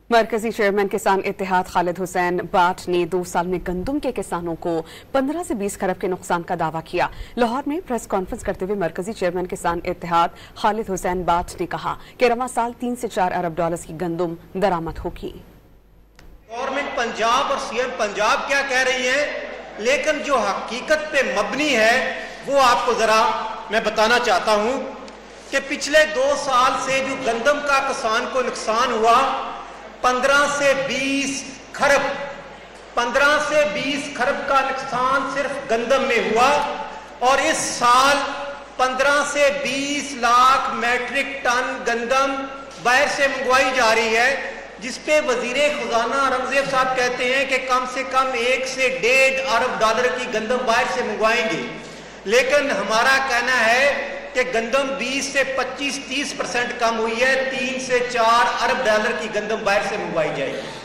मरकजी चेयरमैन किसान इत्तेहाद खालिद हुसैन बाट ने 2 साल में गंदम के किसानों को 15 से 20 खरब के नुकसान का दावा किया। लाहौर में प्रेस कॉन्फ्रेंस करते हुए मरकजी चेयरमैन किसान इत्तेहाद खालिद हुसैन बाट ने कहा कि रवां साल 3 से 4 अरब डॉलर्स की गंदम दरामद होगी। गवर्नमेंट पंजाब और सीएम पंजाब क्या कह रही है, लेकिन जो हकीकत पे मबनी है वो आपको जरा मैं बताना चाहता हूं कि पिछले 2 साल से जो गंदम का किसान को नुकसान हुआ 15 से 20 खरब का नुकसान सिर्फ गंदम में हुआ और इस साल 15 से 20 लाख मैट्रिक टन गंदम बाहर से मंगवाई जा रही है, जिस पे वजीर खजाना रमज़ेब साहब कहते हैं कि कम से कम 1 से 1.5 अरब डॉलर की गंदम बाहर से मंगवाएंगे। लेकिन हमारा कहना है कि गंदम 20 से 25-30% कम हुई है, 3 से 4 अरब डॉलर की गंदम बाहर से मंगवाई जाएगी।